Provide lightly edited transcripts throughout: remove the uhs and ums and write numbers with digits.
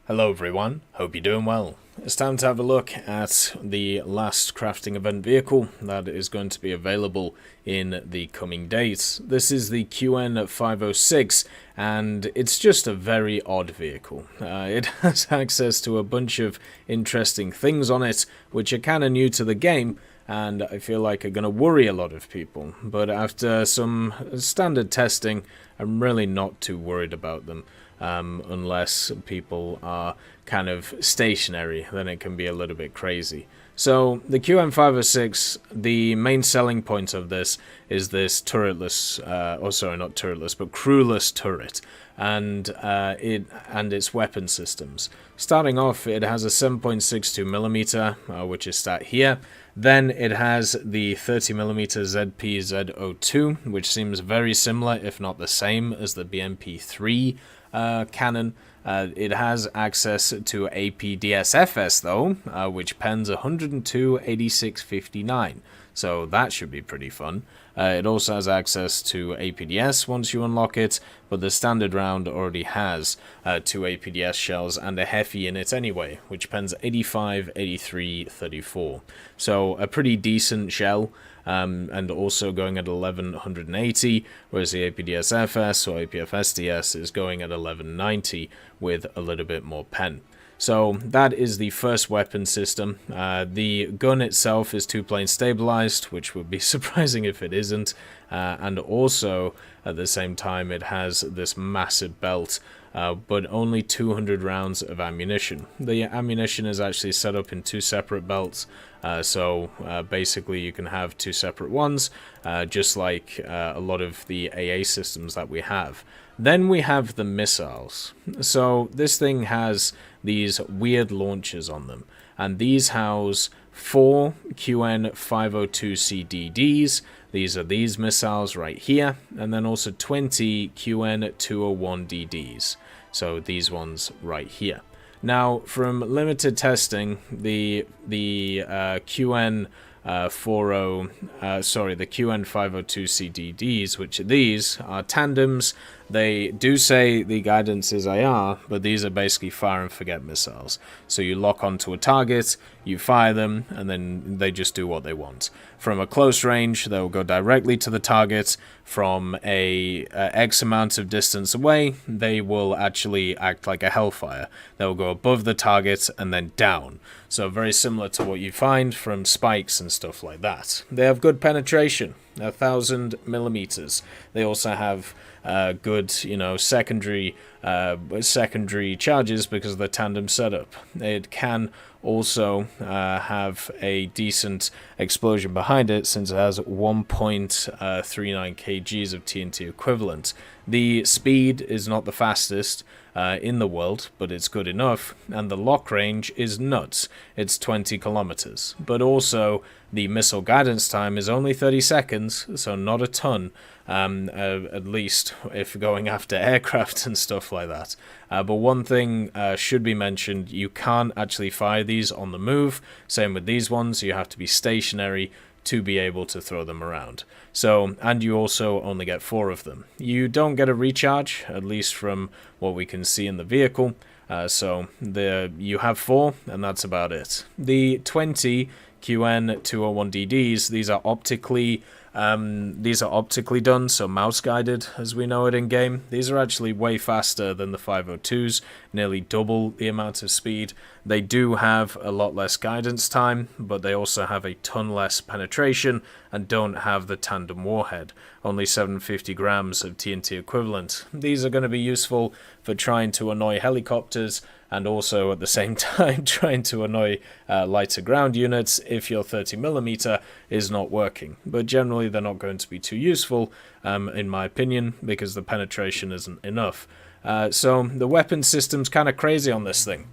Hello everyone, hope you're doing well. It's time to have a look at the last crafting event vehicle that is going to be available in the coming days. This is the QN-506 and it's just a very odd vehicle. It has access to a bunch of interesting things on it which are kind of new to the game and I feel like are going to worry a lot of people. But after some standard testing, I'm really not too worried about them. Unless people are kind of stationary, then it can be a little bit crazy. So the QN-506, the main selling point of this is this turretless, not turretless, but crewless turret, and its weapon systems. Starting off, it has a 7.62mm, which is stat here. Then it has the 30mm ZP-Z02, which seems very similar, if not the same, as the BMP-3 cannon. It has access to APDS-FS though, which pens 102.86.59, so that should be pretty fun. It also has access to APDS once you unlock it, but the standard round already has 2 APDS shells and a Heffy in it anyway, which pens 85.83.34. So a pretty decent shell. And also going at 1180, whereas the APDS-FS or APF-SDS is going at 1190 with a little bit more pen. So that is the first weapon system. The gun itself is two-plane stabilized, which would be surprising if it isn't, and also at the same time it has this massive belt, but only 200 rounds of ammunition. The ammunition is actually set up in two separate belts, so basically you can have two separate ones, just like a lot of the AA systems that we have. Then we have the missiles. So this thing has these weird launchers on them, and these house 4 QN-502CDDs. These are these missiles right here, and then also 20 QN-201DDs. So these ones right here. Now, from limited testing, the QN-502CDDs, which are these, are tandems. They do say the guidance is IR, but these are basically fire and forget missiles. So you lock onto a target, you fire them, and then they just do what they want. From a close range, they'll go directly to the target. From a X amount of distance away, they will actually act like a Hellfire. They'll go above the target and then down. So very similar to what you find from spikes and stuff like that. They have good penetration, 1000mm. They also have good, secondary charges because of the tandem setup. It can also have a decent explosion behind it since it has 1.39 kgs of TNT equivalent. The speed is not the fastest in the world, but it's good enough, and the lock range is nuts. It's 20 kilometers, but also the missile guidance time is only 30 seconds, so not a ton, at least if going after aircraft and stuff like that. But one thing should be mentioned, you can't actually fire these on the move. Same with these ones, you have to be stationary to be able to throw them around. So, and you also only get 4 of them. You don't get a recharge, at least from what we can see in the vehicle. So you have 4, and that's about it. The 20 QN-201DDs, these are optically done, so mouse guided as we know it in game. These are actually way faster than the 502s, nearly double the amount of speed. They do have a lot less guidance time, but they also have a ton less penetration and don't have the tandem warhead, only 750 grams of TNT equivalent. These are going to be useful for trying to annoy helicopters and also at the same time trying to annoy lighter ground units if your 30mm is not working. But generally they're not going to be too useful, in my opinion, because the penetration isn't enough. So the weapon system's kind of crazy on this thing.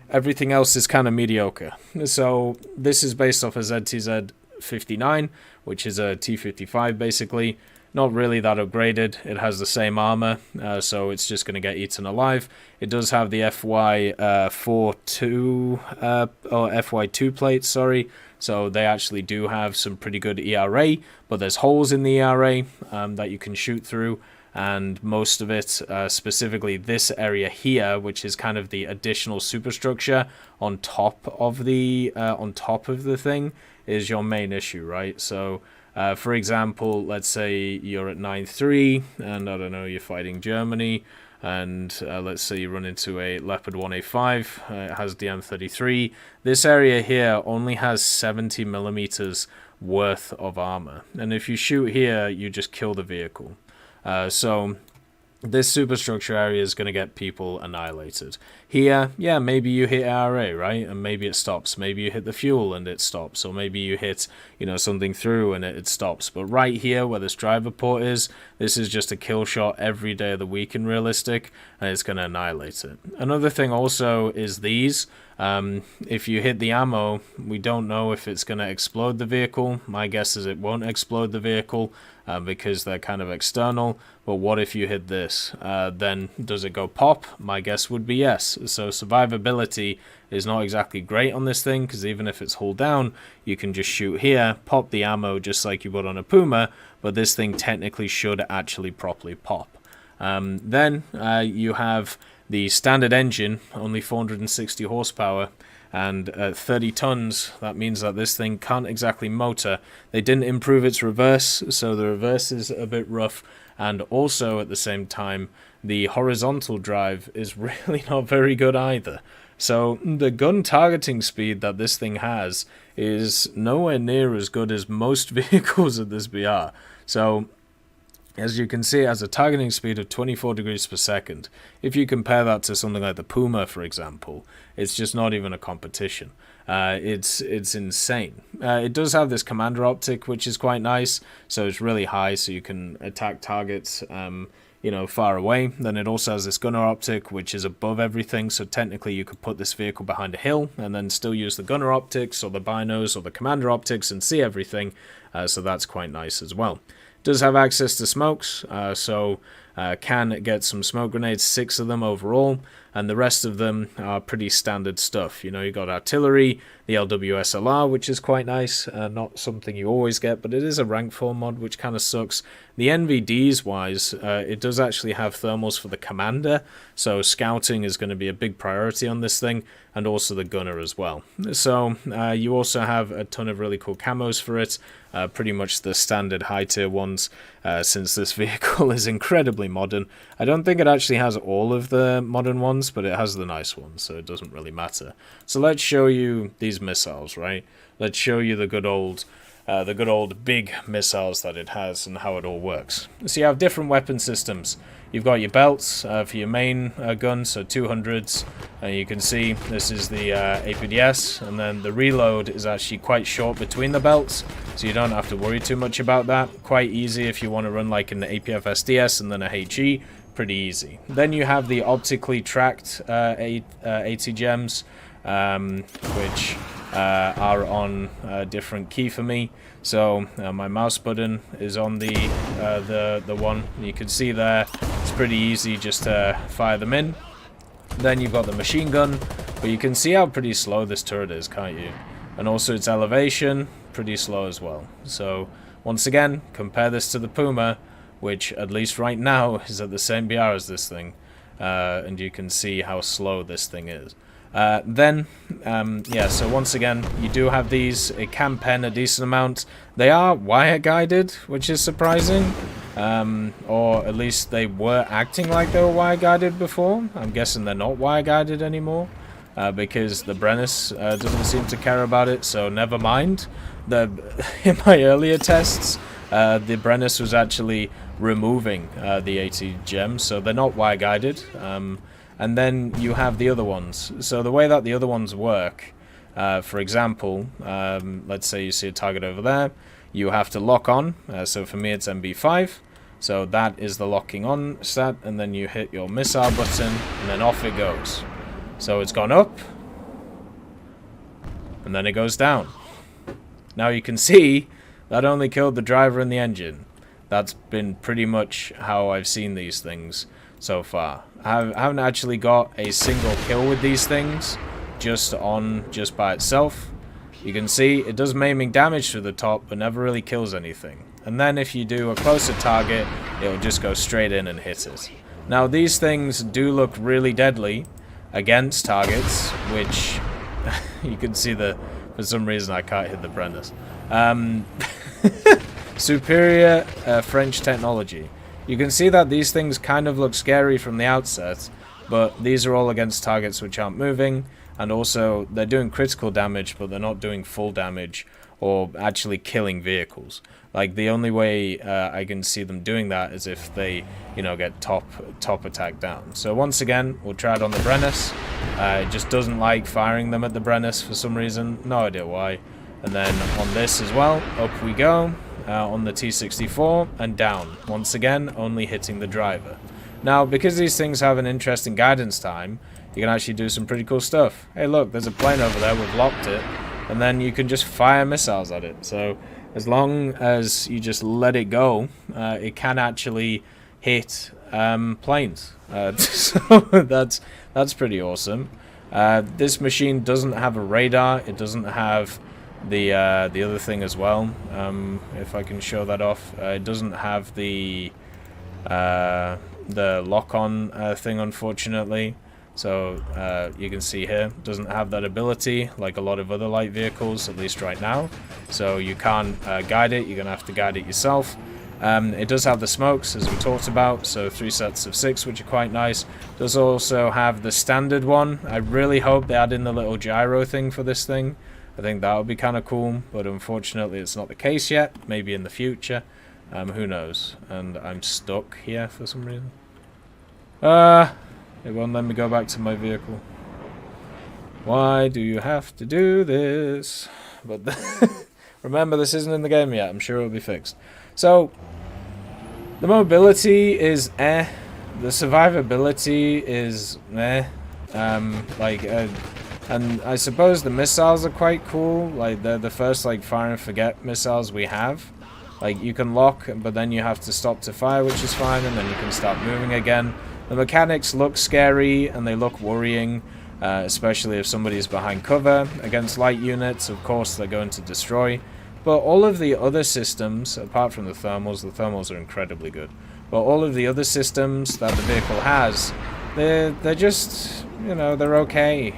Everything else is kind of mediocre. So this is based off a ZTZ-59, which is a T-55 basically. Not really that upgraded. It has the same armor, so it's just going to get eaten alive. It does have the FY2 plates, sorry. So they actually do have some pretty good ERA, but there's holes in the ERA that you can shoot through. and most of it, specifically this area here, which is kind of the additional superstructure on top of the thing, is your main issue, right? So for example, let's say you're at 9-3 and I don't know, you're fighting Germany, and let's say you run into a Leopard 1A5, it has DM33. This area here only has 70 millimeters worth of armor, and if you shoot here, you just kill the vehicle. So this superstructure area is going to get people annihilated. Here, yeah, maybe you hit ARA, right? And maybe it stops. Maybe you hit the fuel and it stops. Or maybe you hit, something through and it stops. But right here where this driver port is, this is just a kill shot every day of the week in realistic, and it's going to annihilate it. Another thing also is these. If you hit the ammo, we don't know if it's going to explode the vehicle. My guess is it won't explode the vehicle because they're kind of external. But what if you hit this? Then does it go pop? My guess would be yes. So survivability is not exactly great on this thing, because even if it's hull down, you can just shoot here, pop the ammo just like you would on a Puma, but this thing technically should actually properly pop. Then you have the standard engine, only 460 horsepower, and 30 tons. That means that this thing can't exactly motor. They didn't improve its reverse, so the reverse is a bit rough, and also at the same time, the horizontal drive is really not very good either. So the gun targeting speed that this thing has is nowhere near as good as most vehicles at this BR. So as you can see, it has a targeting speed of 24 degrees per second. If you compare that to something like the Puma, for example, it's just not even a competition. It's insane. It does have this commander optic, which is quite nice, so it's really high, so you can attack targets far away. Then it also has this gunner optic, which is above everything, so technically you could put this vehicle behind a hill and then still use the gunner optics or the binos or the commander optics and see everything, so that's quite nice as well. Does have access to smokes, so can get some smoke grenades, 6 of them overall, and the rest of them are pretty standard stuff. You got artillery, the LWSLR, which is quite nice, not something you always get, but it is a rank 4 mod, which kind of sucks. The NVDs wise, it does actually have thermals for the commander, so scouting is going to be a big priority on this thing, and also the gunner as well. So you also have a ton of really cool camos for it, pretty much the standard high tier ones, since this vehicle is incredibly modern. I don't think it actually has all of the modern ones, but it has the nice ones, so it doesn't really matter. So let's show you these missiles, right? Let's show you the good old big missiles that it has and how it all works. So you have different weapon systems. You've got your belts for your main gun, so 200s. You can see this is the APDS, and then the reload is actually quite short between the belts, so you don't have to worry too much about that. Quite easy if you want to run like an APF SDS and then a HE, pretty easy. Then you have the optically tracked ATGMs, which are on a different key for me. So my mouse button is on the one you can see there. It's pretty easy just to fire them in. Then you've got the machine gun, but you can see how pretty slow this turret is, can't you? And also its elevation, pretty slow as well. So once again, compare this to the Puma, which at least right now is at the same BR as this thing, and you can see how slow this thing is. So once again, you do have these. It can pen a decent amount. They are wire guided, which is surprising, or at least they were acting like they were wire guided before. I'm guessing they're not wire guided anymore, because the Brennus doesn't seem to care about it, so never mind. In my earlier tests, the Brennus was actually removing the AT gems, so they're not wire guided. And then you have the other ones. So the way that the other ones work, for example, let's say you see a target over there, you have to lock on. So for me it's MB5, so that is the locking on stat, and then you hit your missile button and then off it goes. So it's gone up and then it goes down. Now you can see that only killed the driver and the engine. That's been pretty much how I've seen these things so far. I haven't actually got a single kill with these things just by itself. You can see it does maiming damage to the top, but never really kills anything. And then if you do a closer target, it'll just go straight in and hit it. Now, these things do look really deadly against targets, which you can see for some reason I can't hit the Brenners. Superior French technology. You can see that these things kind of look scary from the outset, but these are all against targets which aren't moving, and also they're doing critical damage, but they're not doing full damage or actually killing vehicles. Like, the only way I can see them doing that is if they, you know, get top attack down. So once again, we'll try it on the Brennus. It just doesn't like firing them at the Brennus for some reason. No idea why. And then on this as well, up we go. On the T-64 and down. Once again, only hitting the driver. Now, because these things have an interesting guidance time, you can actually do some pretty cool stuff. Hey, look, there's a plane over there. We've locked it. And then you can just fire missiles at it. So as long as you just let it go, it can actually hit planes. So that's pretty awesome. This machine doesn't have a radar. It doesn't have the other thing as well. If I can show that off, it doesn't have the lock-on thing, unfortunately. So you can see here, doesn't have that ability like a lot of other light vehicles, at least right now. So you can't guide it, you're going to have to guide it yourself. It does have the smokes, as we talked about, so 3 sets of 6, which are quite nice. Does also have the standard one. I really hope they add in the little gyro thing for this thing. I think that would be kind of cool, but unfortunately it's not the case yet. Maybe in the future. Who knows? And I'm stuck here for some reason. It won't let me go back to my vehicle. Why do you have to do this? But remember, this isn't in the game yet. I'm sure it'll be fixed. So, the mobility is eh. The survivability is eh. And I suppose the missiles are quite cool. Like, they're the first, like, fire and forget missiles we have. Like, you can lock, but then you have to stop to fire, which is fine, and then you can start moving again. The mechanics look scary, and they look worrying, especially if somebody's behind cover. Against light units, of course, they're going to destroy. But all of the other systems, apart from the thermals are incredibly good. But all of the other systems that the vehicle has, they're just, you know, they're okay.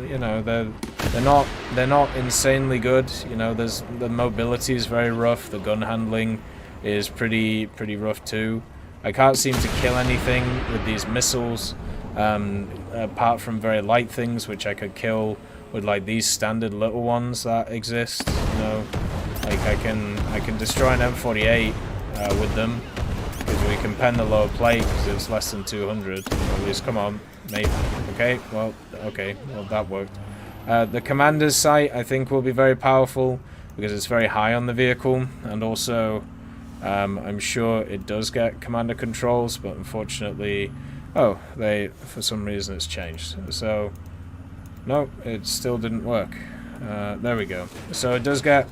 You know, they're not insanely good. You know, the mobility is very rough. The gun handling is pretty rough too. I can't seem to kill anything with these missiles, apart from very light things, which I could kill with like these standard little ones that exist. You know, like I can destroy an M48 with them, because we can pen the lower plate because it's less than 200. At least, come on, mate. Okay, well, that worked. The commander's sight, I think, will be very powerful because it's very high on the vehicle, and also I'm sure it does get commander controls, but unfortunately, for some reason it's changed. So, no, it still didn't work. There we go. So it does get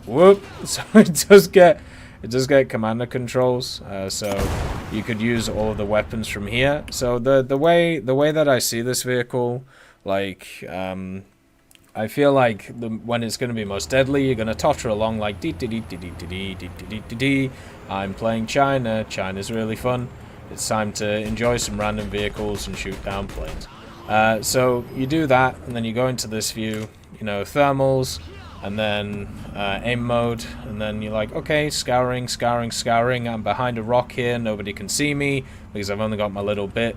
it does get commander controls. So you could use all of the weapons from here. So the way that I see this vehicle, like I feel like when it's going to be most deadly, you're going to totter along like dee dee dee dee dee dee dee dee dee dee. I'm playing China. China's really fun. It's time to enjoy some random vehicles and shoot down planes. So you do that, and then you go into this view, you know, thermals, and then aim mode, and then you're like, okay, scouring. I'm behind a rock here. Nobody can see me because I've only got my little bit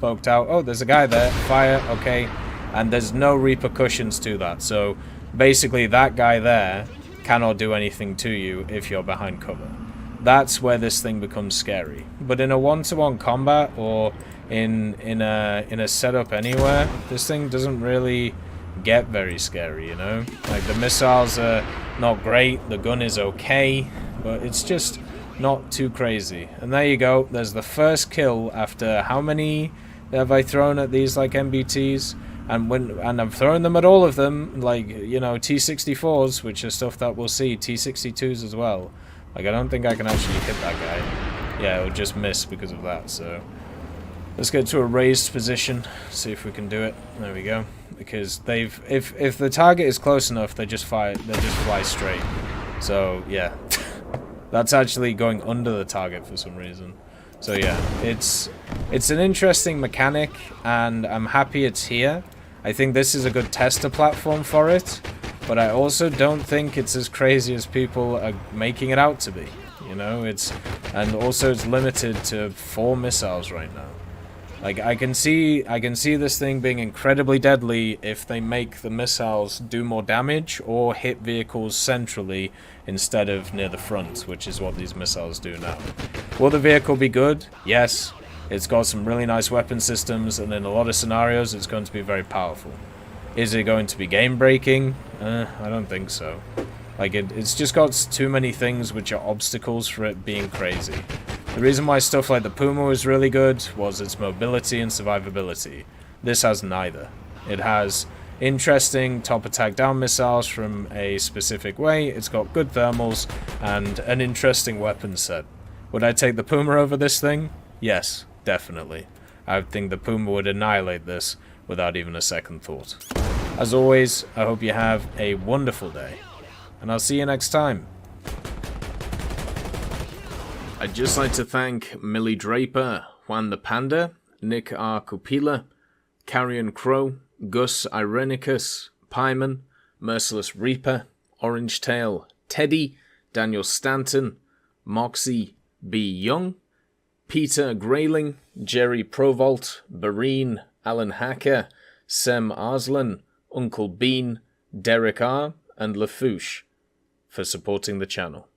poked out. Oh, there's a guy there. Fire. Okay. And there's no repercussions to that. So basically that guy there cannot do anything to you if you're behind cover. That's where this thing becomes scary. But in a one-to-one combat or in a setup anywhere, this thing doesn't really get very scary, you know? Like, the missiles are not great, the gun is okay, but it's just not too crazy. And there you go, there's the first kill after how many have I thrown at these, like, MBTs? And I'm throwing them at all of them, like, you know, T-64s, which are stuff that we'll see, T-62s as well. Like, I don't think I can actually hit that guy. Yeah, it'll just miss because of that, so... Let's get to a raised position, see if we can do it. There we go. Because they've... If the target is close enough, they just fly straight. So, yeah. That's actually going under the target for some reason. So yeah, it's an interesting mechanic, and I'm happy it's here. I think this is a good tester platform for it, but I also don't think it's as crazy as people are making it out to be. You know, and also it's limited to 4 missiles right now. Like, I can see this thing being incredibly deadly if they make the missiles do more damage or hit vehicles centrally instead of near the front, which is what these missiles do now. Will the vehicle be good? Yes. It's got some really nice weapon systems, and in a lot of scenarios it's going to be very powerful. Is it going to be game-breaking? I don't think so. Like, it's just got too many things which are obstacles for it being crazy. The reason why stuff like the Puma was really good was its mobility and survivability. This has neither. It has interesting top attack down missiles from a specific way, it's got good thermals, and an interesting weapon set. Would I take the Puma over this thing? Yes, definitely. I think the Puma would annihilate this without even a second thought. As always, I hope you have a wonderful day, and I'll see you next time. I'd just like to thank Millie Draper, Juan the Panda, Nick R. Copila, Carrion Crow, Gus Irenicus, Pyman, Merciless Reaper, Orange Tail, Teddy, Daniel Stanton, Moxie B. Young, Peter Grayling, Jerry Provolt, Bareen, Alan Hacker, Sem Arslan, Uncle Bean, Derek R., and Lafouche for supporting the channel.